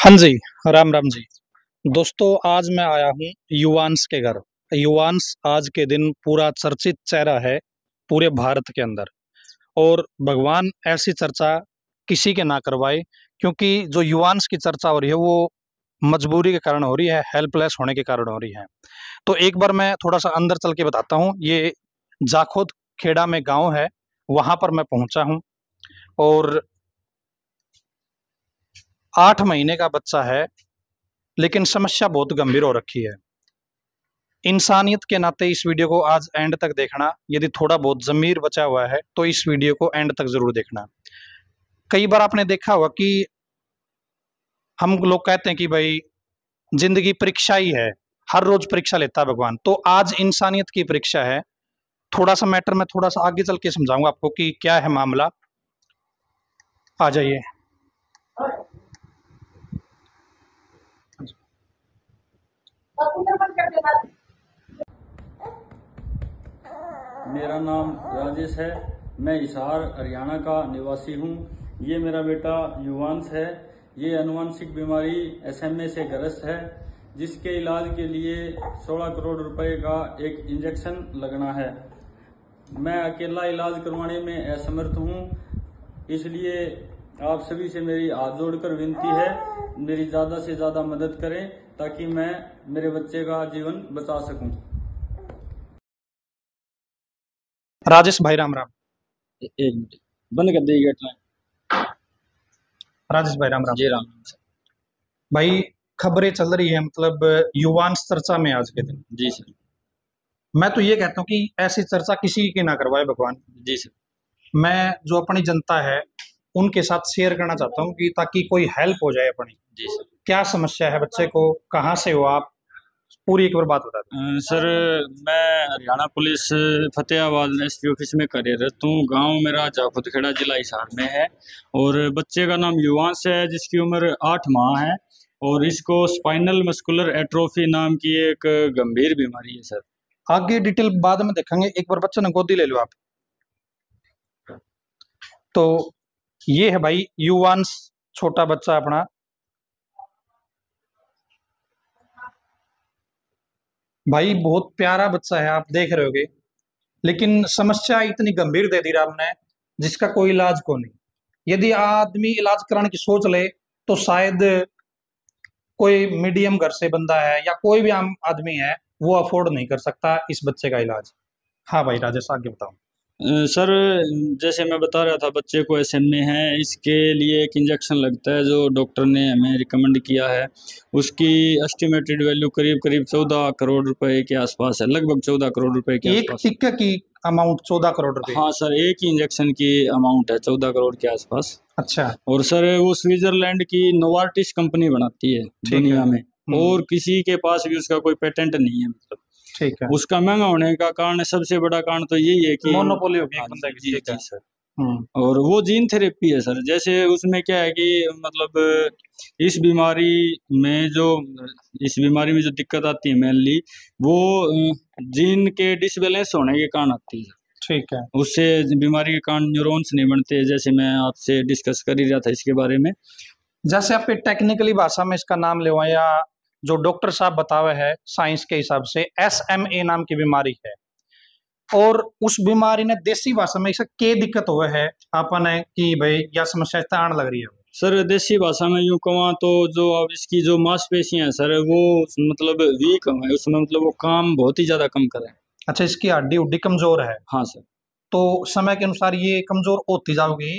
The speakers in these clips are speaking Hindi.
हाँ जी, राम राम जी। दोस्तों, आज मैं आया हूँ युवांश के घर। युवांश आज के दिन पूरा चर्चित चेहरा है पूरे भारत के अंदर। और भगवान ऐसी चर्चा किसी के ना करवाए, क्योंकि जो युवांश की चर्चा हो रही है वो मजबूरी के कारण हो रही है, हेल्पलेस होने के कारण हो रही है। तो एक बार मैं थोड़ा सा अंदर चल के बताता हूँ। ये जाखोद खेड़ा में गांव है, वहां पर मैं पहुंचा हूँ। और 8 महीने का बच्चा है, लेकिन समस्या बहुत गंभीर हो रखी है। इंसानियत के नाते इस वीडियो को आज एंड तक देखना। यदि थोड़ा बहुत ज़मीर बचा हुआ है तो इस वीडियो को एंड तक जरूर देखना। कई बार आपने देखा होगा कि हम लोग कहते हैं कि भाई जिंदगी परीक्षा ही है, हर रोज परीक्षा लेता है भगवान। तो आज इंसानियत की परीक्षा है। थोड़ा सा मैटर मैं थोड़ा सा आगे चल के समझाऊंगा आपको कि क्या है मामला। आ जाइए। मेरा नाम राजेश है। मैं हिसार हरियाणा का निवासी हूँ। ये मेरा बेटा युवांश है। ये आनुवंशिक बीमारी SMA से ग्रस्त है, जिसके इलाज के लिए 16 करोड़ रुपए का एक इंजेक्शन लगना है। मैं अकेला इलाज करवाने में असमर्थ हूँ, इसलिए आप सभी से मेरी हाथ जोड़कर विनती है, मेरी ज़्यादा से ज़्यादा मदद करें ताकि मैं मेरे बच्चे का जीवन बचा सकूं। राजेश भाई, राम राम। एक मिनट बंद कर देगी गेट में। राजेश भाई, राम राम। जी राम सर। भाई, खबरें चल रही है, मतलब युवांश चर्चा में आज के दिन। जी सर। मैं तो ये कहता हूँ कि ऐसी चर्चा किसी की ना करवाए भगवान। जी सर। मैं जो अपनी जनता है उनके साथ शेयर करना चाहता हूँ कि ताकि कोई हेल्प हो जाए अपनी। जी सर। क्या समस्या है बच्चे को, कहाँ से हो आप, पूरी एक बार बात बता दें। सर, मैं Haryana police Fatehabad SP office में कार्यरत हूँ। गांव मेरा जाखोद खेड़ा, जिला हिसार में है। और बच्चे का नाम युवांश है, जिसकी उम्र 8 माह है। और इसको स्पाइनल मस्कुलर एट्रोफी नाम की एक गंभीर बीमारी है सर। आगे डिटेल बाद में देखेंगे, एक बार बच्चे ने गोदी ले लो आप। तो ये है भाई युवांश, छोटा बच्चा अपना। भाई बहुत प्यारा बच्चा है, आप देख रहे होगे। लेकिन समस्या इतनी गंभीर दे दी रब ने, जिसका कोई इलाज को नहीं। यदि आदमी इलाज कराने की सोच ले तो शायद कोई मीडियम घर से बंदा है या कोई भी आम आदमी है, वो अफोर्ड नहीं कर सकता इस बच्चे का इलाज। हाँ भाई राजेश, आगे बताओ। सर, जैसे मैं बता रहा था, बच्चे को SMA है। इसके लिए एक इंजेक्शन लगता है जो डॉक्टर ने हमें रिकमेंड किया है। उसकी एस्टिमेटेड वैल्यू करीब करीब 14 करोड़ रुपए के आसपास है, लगभग 14 करोड़ रुपए के एक आसपास। टीके की अमाउंट 14 करोड़ रुपए? हाँ सर, एक ही इंजेक्शन की अमाउंट है 14 करोड़ के आसपास। अच्छा। और सर, वो स्विट्जरलैंड की नोवार्टिस कंपनी बनाती है दुनिया में। और किसी के पास भी उसका कोई पेटेंट नहीं है। मतलब ठीक है। उसका महंगा होने का कारण, सबसे बड़ा कारण तो यही है कि मोनोपोली होगी एक बंदे की। जी जी सर। और वो जीन थेरेपी है सर। जैसे उसमें क्या है कि मतलब इस बीमारी में जो दिक्कत आती है मेनली, वो जीन के डिसबैलेंस होने के कारण आती है। ठीक है। उससे बीमारी के कारण न्यूरॉन्स नहीं बनते, जैसे मैं आपसे डिस्कस कर ही रहा था इसके बारे में। जैसे आप टेक्निकली भाषा में इसका नाम ले, या जो डॉक्टर साहब बतावे है साइंस के हिसाब से SMA नाम की बीमारी है। और उस बीमारी ने देसी भाषा में इसे क्या दिक्कत हुआ है आपने कि भाई यह समस्या ताण लग रही है? सर, देसी भाषा में यूं कहूँ तो जो अब इसकी जो मांसपेशियां हैं सर, वो मतलब वीक है। उसमें मतलब वो काम बहुत ही ज्यादा कम कर रहे हैं। अच्छा, इसकी हड्डी उड्डी कमजोर है? हाँ सर। तो समय के अनुसार ये कमजोर होती जाओगी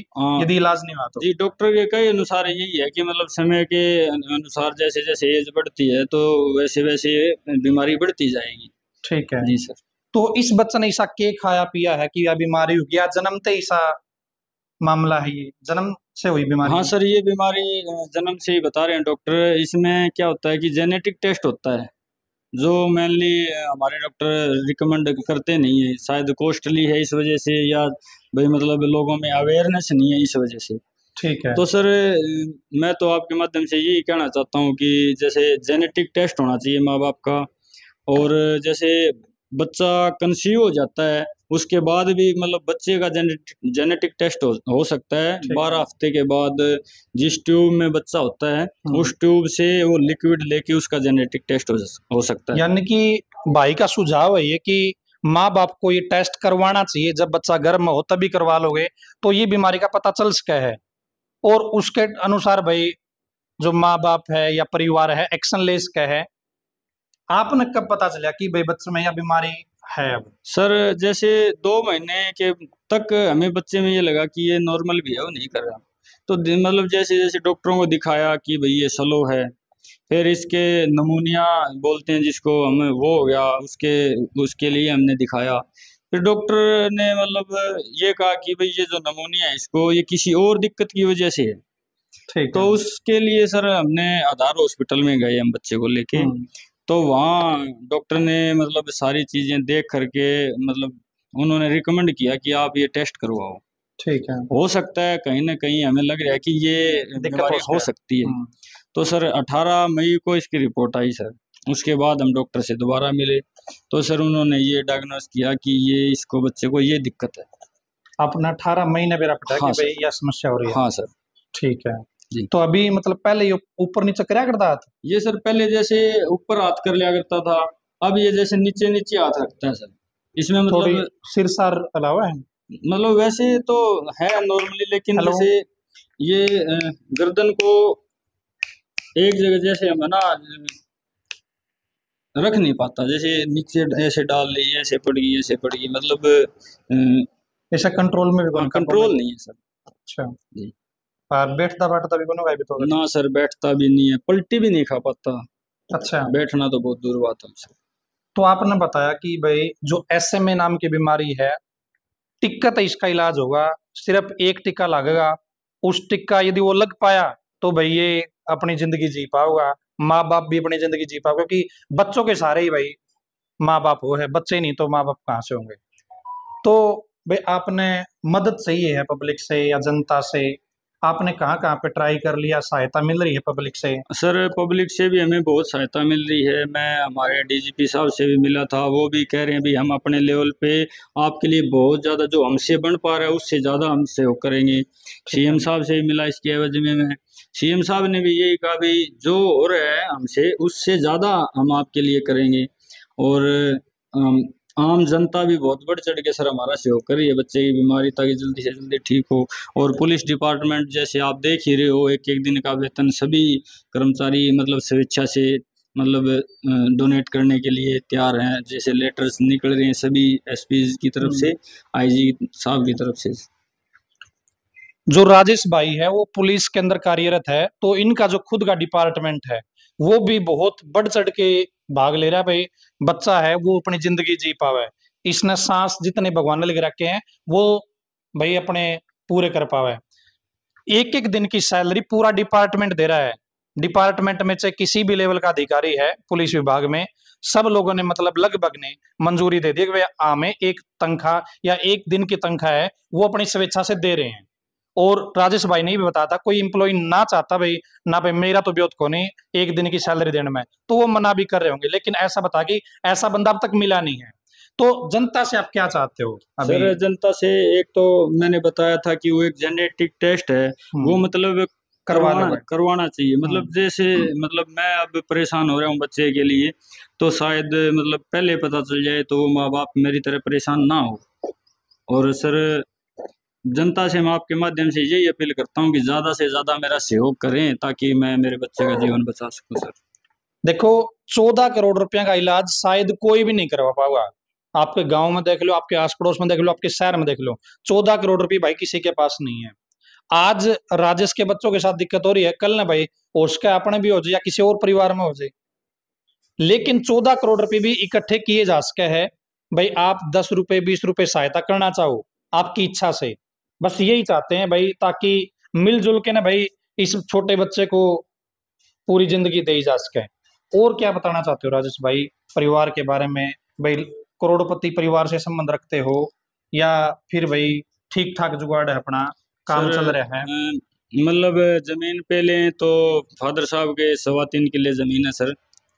यदि इलाज नहीं हुआ तो? जी, डॉक्टर के कई अनुसार यही है कि मतलब समय के अनुसार जैसे जैसे एज बढ़ती है तो वैसे वैसे बीमारी बढ़ती जाएगी। ठीक है जी सर। तो इस बच्चे ने ऐसा के खाया पिया है कि यह बीमारी हो गया, जन्मते ऐसा मामला है? ये जन्म से हुई बीमारी? हाँ सर, ये बीमारी जन्म से ही बता रहे हैं डॉक्टर। इसमें क्या होता है कि जेनेटिक टेस्ट होता है, जो मेनली हमारे डॉक्टर रिकमेंड करते नहीं है। शायद कॉस्टली है इस वजह से, या भाई मतलब लोगों में अवेयरनेस नहीं है इस वजह से। ठीक है। तो सर, मैं तो आपके माध्यम से यही कहना चाहता हूँ कि जैसे जेनेटिक टेस्ट होना चाहिए माँ बाप का। और जैसे बच्चा कंसीव हो जाता है उसके बाद भी मतलब बच्चे का जेनेटिक टेस्ट हो सकता है। 12 हफ्ते के बाद जिस ट्यूब में बच्चा होता है उस ट्यूब से वो लिक्विड लेके उसका जेनेटिक टेस्ट हो सकता है। यानी कि भाई का सुझाव है ये कि माँ बाप को ये टेस्ट करवाना चाहिए, जब बच्चा गर्भ में हो तभी करवा लोगे तो ये बीमारी का पता चल सका है, और उसके अनुसार भाई जो माँ बाप है या परिवार है एक्शन ले सका है। आपने कब पता चला कि भाई बच्चे में यह बीमारी है? अब सर जैसे 2 महीने के तक हमें बच्चे में ये लगा कि ये नॉर्मल बिहेव नहीं कर रहा, तो मतलब जैसे जैसे डॉक्टरों को दिखाया कि भाई ये स्लो है, फिर इसके नमूनिया बोलते हैं जिसको, हमें वो हो गया, उसके लिए हमने दिखाया। फिर डॉक्टर ने मतलब ये कहा कि भाई ये जो नमूनिया है इसको ये किसी और दिक्कत की वजह से है। ठीक तो है। उसके लिए सर हमने आधार हॉस्पिटल में गए हम बच्चे को लेके, तो वहाँ डॉक्टर ने मतलब सारी चीजें देख करके मतलब उन्होंने रिकमेंड किया कि आप ये टेस्ट करवाओ। ठीक है। हो सकता है कहीं ना कहीं हमें लग रहा है कि ये बीमारी हो सकती है। तो सर 18 मई को इसकी रिपोर्ट आई सर। उसके बाद हम डॉक्टर से दोबारा मिले तो सर उन्होंने ये डायग्नोस किया कि ये इसको बच्चे को ये दिक्कत है। अपना 18 महीने मेरा पता है हाँ कि भाई यह समस्या हो रही है। हाँ सर। ठीक है जी। तो अभी मतलब पहले ये ऊपर नीचे कराया करता था? ये सर पहले जैसे ऊपर हाथ कर लिया करता था, अब ये जैसे नीचे नीचे हाथ रखता है सर। इसमें मतलब सिरसार अलावा है, मतलब वैसे तो है नॉर्मली, लेकिन जैसे ये गर्दन को एक जगह जैसे हम ना रख नहीं पाता, जैसे नीचे ऐसे डाल ली, ऐसे पड़ गई, ऐसे पड़ गई, मतलब ऐसा कंट्रोल में भी कंट्रोल नहीं है सर। अच्छा जी। और बैठता बैठता भी बनोगा भी तो? ना सर बैठता भी नहीं है, पलटी भी नहीं खा पाता। अच्छा, बैठना तो बहुत दूर बात है सर। तो आपने बताया कि भाई जो SMA नाम की बीमारी है, टिक्का तो इसका इलाज होगा, सिर्फ एक टिक्का लगेगा, उस टिक्का यदि वो लग पाया तो भाई ये अपनी जिंदगी जी पाओगा, माँ बाप भी अपनी जिंदगी जी पाओगे, क्योंकि बच्चों के सारे ही भाई माँ बाप वो है, बच्चे नहीं तो माँ बाप कहाँ से होंगे। तो भाई आपने मदद चाहिए है पब्लिक से या जनता से, आपने कहाँ कहाँ पे ट्राई कर लिया, सहायता मिल रही है पब्लिक से? सर पब्लिक से भी हमें बहुत सहायता मिल रही है। मैं हमारे DGP साहब से भी मिला था, वो भी कह रहे हैं भी हम अपने लेवल पे आपके लिए बहुत ज़्यादा जो हमसे बन पा रहा है उससे ज़्यादा हम सहयोग करेंगे। CM साहब से भी मिला इसके एवज में मैं, CM साहब ने भी यही कहा भी जो हो रहा है हमसे उससे ज़्यादा हम आपके लिए करेंगे। और आम जनता भी बहुत बढ़ चढ़ के सर हमारा सहयोग कर रही है बच्चे की बीमारी ताकि जल्दी से जल्दी ठीक हो। और पुलिस डिपार्टमेंट जैसे आप देख ही रहे हो, एक एक दिन का वेतन सभी कर्मचारी मतलब स्वेच्छा से मतलब डोनेट करने के लिए तैयार हैं। जैसे लेटर्स निकल रहे हैं सभी SP की तरफ से, IG साहब की तरफ से। जो राजेश भाई है वो पुलिस के अंदर कार्यरत है, तो इनका जो खुद का डिपार्टमेंट है वो भी बहुत बढ़ चढ़ के भाग ले रहा है। भाई बच्चा है वो अपनी जिंदगी जी पावे, इसने सांस जितने भगवान ने लिख रखे हैं वो भाई अपने पूरे कर पावे। एक एक दिन की सैलरी पूरा डिपार्टमेंट दे रहा है। डिपार्टमेंट में चाहे किसी भी लेवल का अधिकारी है पुलिस विभाग में, सब लोगों ने मतलब लगभग ने मंजूरी दे दी कि भाई हमें एक तनख्वाह या एक दिन की तनख्वाह है वो अपनी स्वेच्छा से दे रहे हैं। और राजेश भाई ने भी बताया था कोई एम्प्लॉय ना चाहता भाई ना भाई मेरा तो ब्योत को नहीं एक दिन की सैलरी देने में, तो वो मना भी कर रहे होंगे, लेकिन ऐसा बता कि ऐसा बंदा अब तक मिला नहीं है। तो जनता से आप क्या चाहते हो अभी? सर जनता से एक तो मैंने बताया था कि वो एक जेनेटिक टेस्ट है, वो मतलब करवाना चाहिए। मतलब जैसे मतलब मैं अब परेशान हो रहा हूँ बच्चे के लिए, तो शायद मतलब पहले पता चल जाए तो वो माँ बाप मेरी तरह परेशान ना हो। और सर जनता से मैं आपके माध्यम से यही अपील करता हूँ कि ज़्यादा से ज़्यादा मेरा सहयोग करें ताकि मैं मेरे बच्चे का जीवन बचा सकूँ। सर देखो 14 करोड़ रुपया का इलाज शायद कोई भी नहीं करवा पाएगा। आपके गांव में देख लो, आपके आस पड़ोस में देख लो, आपके शहर में देख लो, 14 करोड़ रुपये भाई किसी के पास नहीं है। आज राजेश के बच्चों के साथ दिक्कत हो रही है, कल ना भाई उसका अपने भी हो जाए या किसी और परिवार में हो जाए, लेकिन 14 करोड़ रुपए भी इकट्ठे किए जा सके हैं। भाई आप 10 रुपए 20 रुपए सहायता करना चाहो आपकी इच्छा से, बस यही चाहते हैं भाई, ताकि मिलजुल के ना भाई इस छोटे बच्चे को पूरी जिंदगी दी जा सके। और क्या बताना चाहते हो राजेश भाई परिवार के बारे में? भाई करोड़पति परिवार से संबंध रखते हो या फिर भाई ठीक ठाक जुगाड़ है, अपना काम चल रहा है? मतलब जमीन पे लें तो फादर साहब के 3.25 किले जमीन है सर,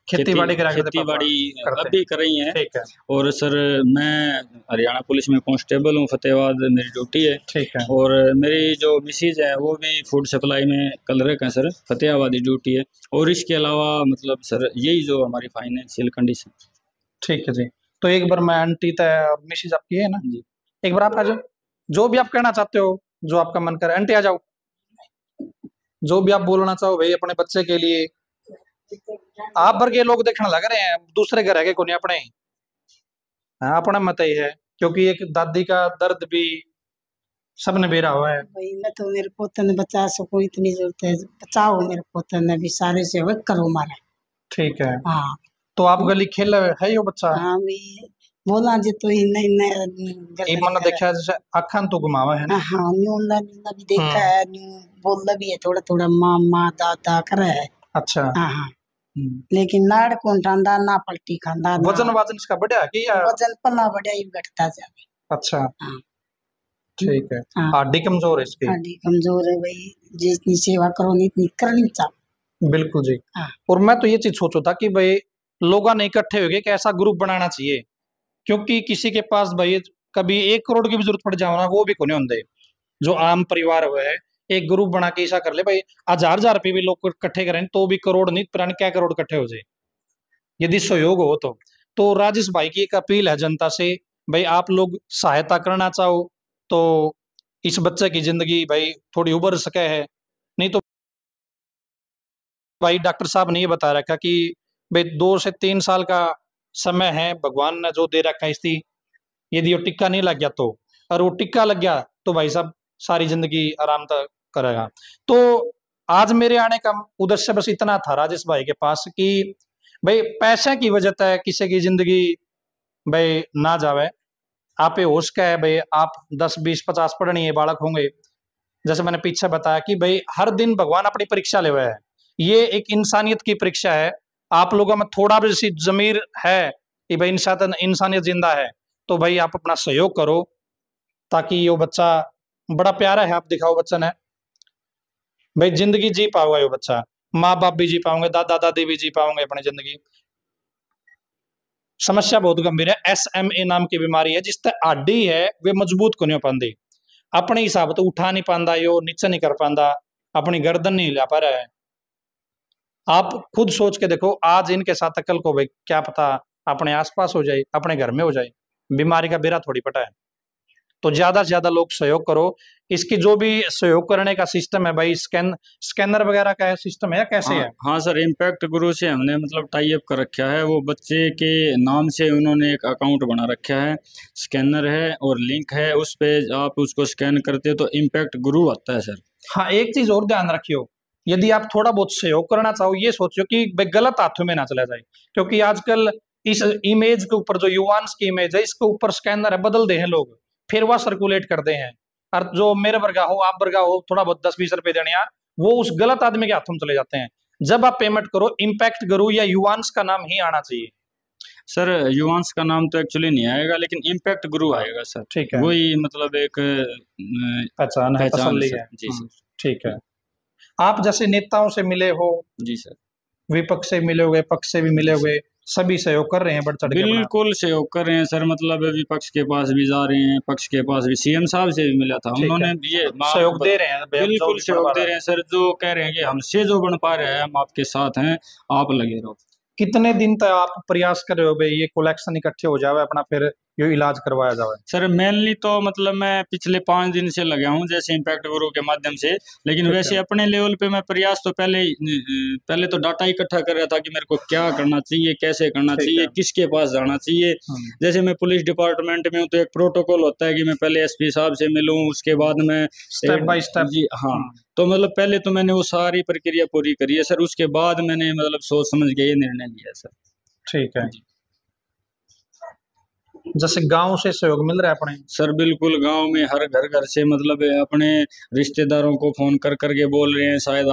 खेती बाड़ी खेती बाड़ी अभी कर रही हैं। ठीक है। और सर मैं हरियाणा पुलिस में कांस्टेबल हूँ, फतेहाबाद मेरी ड्यूटी है। ठीक है। और मेरी जो मिसेज है वो भी फूड सप्लाई में क्लर्क है सर, फतेहाबाद ड्यूटी है। और इसके अलावा मतलब सर यही जो हमारी फाइनेंशियल कंडीशन। ठीक है जी। तो एक बार मैं आंटी तय और मिसेज आपकी है ना जी, एक बार आप आ जाओ, जो भी आप कहना चाहते हो, जो आपका मन करे। आंटी आ जाओ, जो भी आप बोलना चाहो भाई अपने बच्चे के लिए। आप भर के लोग देखने लग रहे हैं, दूसरे घर है को नहीं अपने। हाँ, अपना मत ही है, क्योंकि एक दादी का दर्द भी सबने बेरा हुआ है। भाई मैं तो मेरे पोते ने बचा सको इतनी जरूरत है, बचाओ मेरे पोते ने भी सारे से हो करो मारे। ठीक है। हाँ तो आप गली खेल है यो बच्चा? हाँ भी बोला जी तो एक मन देखा जैसे अखन तो घुमावा है ना। हाँ न्यू ना भी देखा है, न्यू बोलना भी है थोड़ा थोड़ा मामा दादा करे है। अच्छा। हाँ हाँ लेकिन नाड़ कौन ठांदा ना पलटी खांदा। वजन वाजन इसका बढ़िया है कि या वजन पला बढ़िया ही घटता जाए। अच्छा हाँ ठीक है। हाँ हड्डी कमजोर है इसकी? हड्डी कमजोर है भाई, जितनी सेवा करो इतनी करनी चाहिए। बिल्कुल जी। हाँ। और मैं तो ये चीज सोचो था कि भाई लोग ने इकट्ठे हो गए कि ऐसा ग्रुप बनाना चाहिए, क्योंकि किसी के पास भाई कभी 1 करोड़ की भी जरूरत पड़ जाओ ना, वो भी कोने होंगे। जो आम परिवार हुए है, एक ग्रुप बना के ऐसा कर ले भाई 1000 रुपये भी लोग इकट्ठे करें तो भी करोड़ नहीं, पुराने क्या करोड़ इकट्ठे हो जाए यदि सहयोग हो तो राजेश भाई की एक अपील है जनता से, भाई आप लोग सहायता करना चाहो तो इस बच्चे की जिंदगी भाई थोड़ी उबर सके है। नहीं तो भाई डॉक्टर साहब ने ये बता रखा कि भाई 2 से 3 साल का समय है भगवान ने जो दे रखा है इसकी, यदि वो टिक्का नहीं लग गया तो, और वो टिक्का लग गया तो भाई साहब सारी जिंदगी आराम तक करेगा। तो आज मेरे आने का उद्देश्य बस इतना था राजेश भाई के पास कि भाई पैसे की वजह से किसी की जिंदगी भाई ना जावे। आप होश का है भाई, आप 10 20 50 पढ़नी है बालक होंगे, जैसे मैंने पीछे बताया कि भाई हर दिन भगवान अपनी परीक्षा ले हुआ है, ये एक इंसानियत की परीक्षा है। आप लोगों में थोड़ा भी जैसी जमीर है कि भाई इंसानियत जिंदा है तो भाई आप अपना सहयोग करो, ताकि ये बच्चा बड़ा प्यारा है, आप दिखाओ बच्चा ने भाई जिंदगी जी पाओगे, ये बच्चा माँ बाप भी जी पाओगे, दादा दादी भी जी पाओगे अपनी जिंदगी। समस्या बहुत गंभीर है, SMA नाम की बीमारी है, जिससे हड्डी है वे मजबूत को नहीं पाती, अपने हिसाब तो उठा नहीं पाता, यो नीचे नहीं कर पाता, अपनी गर्दन नहीं हिला पा रहा है। आप खुद सोच के देखो, आज इनके साथ कल को भाई क्या पता अपने आसपास हो जाए, अपने घर में हो जाए, बीमारी का बेरा थोड़ी पटा है। तो ज्यादा से ज्यादा लोग सहयोग करो। इसकी जो भी सहयोग करने का सिस्टम है भाई, स्कैनर वगैरह का सिस्टम है या कैसे है? हाँ सर, इम्पैक्ट गुरु से हमने मतलब टाई अप कर रखा है, वो बच्चे के नाम से उन्होंने एक अकाउंट बना रखा है, स्कैनर है और लिंक है, उस पे आप उसको स्कैन करते हो तो इम्पैक्ट गुरु आता है सर। हाँ, एक चीज और ध्यान रखियो, यदि आप थोड़ा बहुत सहयोग करना चाहो ये सोचो कि भाई गलत हाथों में ना चला जाए, क्योंकि आजकल इस इमेज के ऊपर जो युवांश की इमेज है इसके ऊपर स्कैनर है, बदल दे हैं लोग, फिर वह सर्कुलेट करते हैं, और जो मेरे वर्गा हो आप वर्गा हो थोड़ा बहुत 10 20 रुपए देने वो उस गलत आदमी के हाथों में चले जाते हैं। जब आप पेमेंट करो इम्पैक्ट गुरु या युवांश का नाम ही आना चाहिए। सर युवांश का नाम तो एक्चुअली नहीं आएगा, लेकिन इम्पैक्ट गुरु आएगा सर। ठीक है, वही मतलब एक पहचान है, तसल्ली है। जी सर। ठीक है। आप जैसे नेताओं से मिले हो? जी सर। विपक्ष से मिले हुए, पक्ष से भी मिले हुए, सभी सहयोग कर रहे हैं बढ़ चढ़ के? बिल्कुल सहयोग कर रहे हैं सर, मतलब विपक्ष के पास भी जा रहे हैं, पक्ष के पास भी, CM साहब से भी मिला था, उन्होंने ये सहयोग दे रहे हैं, बिल्कुल सहयोग दे रहे हैं सर। जो कह रहे हैं कि हमसे जो बन पा रहे हैं हम आपके साथ हैं, आप लगे रहो। कितने दिन तक आप प्रयास कर रहे हो भाई ये कलेक्शन इकट्ठे हो जावे अपना, फिर ये इलाज करवाया जावे? सर मेनली तो मतलब मैं पिछले 5 दिन से लगा हूँ जैसे इम्पैक्ट गुरु के माध्यम से, लेकिन वैसे अपने लेवल पे मैं प्रयास तो पहले तो डाटा इकट्ठा कर रहा था कि मेरे को क्या करना चाहिए, कैसे करना चाहिए, किसके पास जाना चाहिए। जैसे मैं पुलिस डिपार्टमेंट में हूँ तो एक प्रोटोकॉल होता है कि मैं पहले SP साहब से मिलूँ, उसके बाद मैं स्टेप बाय स्टेप। जी हाँ, तो मतलब पहले तो मैंने वो सारी प्रक्रिया पूरी करी है सर, उसके बाद मैंने मतलब सोच समझ के ये निर्णय लिया सर। ठीक है। जैसे गांव से सहयोग मिल रहा है अपने? सर बिल्कुल, गांव में हर घर से मतलब अपने रिश्तेदारों को फोन कर करके बोल रहे हैं, शायद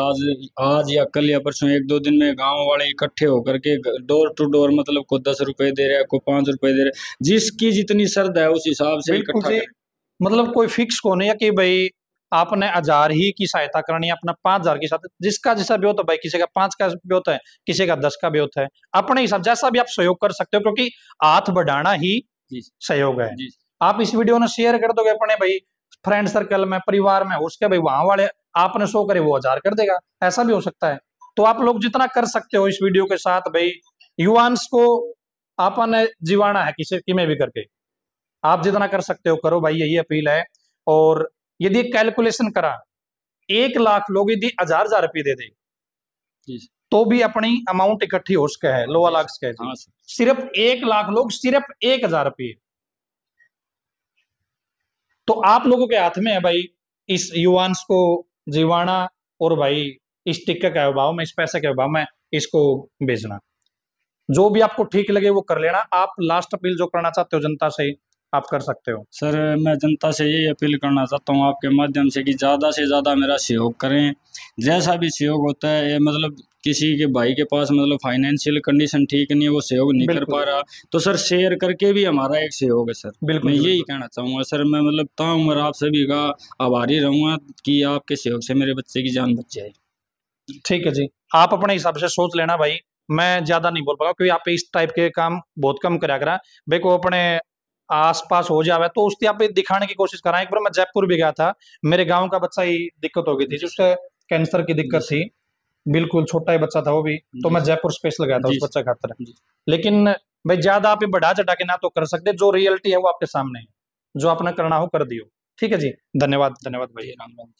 आज या कल या परसों 1-2 दिन में गांव वाले इकट्ठे होकर के डोर टू डोर मतलब को 10 रुपए दे रहे हैं, को 5 रुपए दे रहे हैं, जिसकी जितनी श्रद्धा है उस हिसाब से इकट्ठा। मतलब कोई फिक्स को नहीं है कि भाई आपने 1000 ही की सहायता करनी है, अपना 5000 की साथ, जिसका जैसा भी होता है भाई, किसी का 5 का भी होता है, किसी का 10 का भी होता है, अपने हिसाब जैसा भी आप सहयोग कर सकते हो, क्योंकि हाथ बढ़ाना ही सहयोग है। आप इस वीडियो ने शेयर कर दोगे अपने भाई फ्रेंड सर्कल में, परिवार में, उसके भाई वहां वाले आपने 100 करे वो 1000 कर देगा, ऐसा भी हो सकता है। तो आप लोग जितना कर सकते हो इस वीडियो के साथ भाई, युवांश को आपने जीवाना है किसी की में भी करके, आप जितना कर सकते हो करो भाई, यही अपील है। और यदि कैलकुलेशन करा 1 लाख लोग यदि 1000 रुपये दे दे तो भी अपनी अमाउंट इकट्ठी हो सके है, लोअर लाख के सिर्फ 1 लाख लोग, सिर्फ 1000 रुपये। तो आप लोगों के हाथ में है भाई इस युवांश को जीवाना, और भाई इस टिक्के के अभाव में, इस पैसे के अभाव में इसको बेचना। जो भी आपको ठीक लगे वो कर लेना। आप लास्ट अपील जो करना चाहते हो जनता से आप कर सकते हो। सर मैं जनता से यही अपील करना चाहता हूँ आपके माध्यम से कि ज़्यादा से ज़्यादा मेरा सहयोग करें, जैसा भी सहयोग होता है। ये मतलब किसी के भाई के पास मतलब फाइनेंशियल कंडीशन ठीक नहीं है, वो सहयोग नहीं कर पा रहा, तो सर शेयर करके भी हमारा एक सहयोग है सर। बिल्कुल, मैं यही कहना चाहूँगा सर। मैं मतलब ताउम्र आप सभी का आभारी रहूँगा कि आपके सहयोग से मेरे बच्चे की जान बच जाए। ठीक है जी, आप अपने हिसाब से सोच लेना भाई, मैं ज्यादा नहीं बोल पाऊंगा क्योंकि आप इस टाइप के काम बहुत कम करा करा भाई को अपने आसपास हो जावे तो उसकी आप दिखाने की कोशिश करा। एक बार मैं जयपुर भी गया था, मेरे गांव का बच्चा ही दिक्कत हो गई थी, जिससे कैंसर की दिक्कत थी, बिल्कुल छोटा ही बच्चा था वो भी, तो मैं जयपुर स्पेशल गया था उस बच्चे खातर। लेकिन भाई ज्यादा आप बढ़ा चढ़ा के ना तो कर सकते, जो रियलिटी है वो आपके सामने है, जो आपने करना हो कर दियो। ठीक है जी, धन्यवाद, धन्यवाद भाई। राम राम।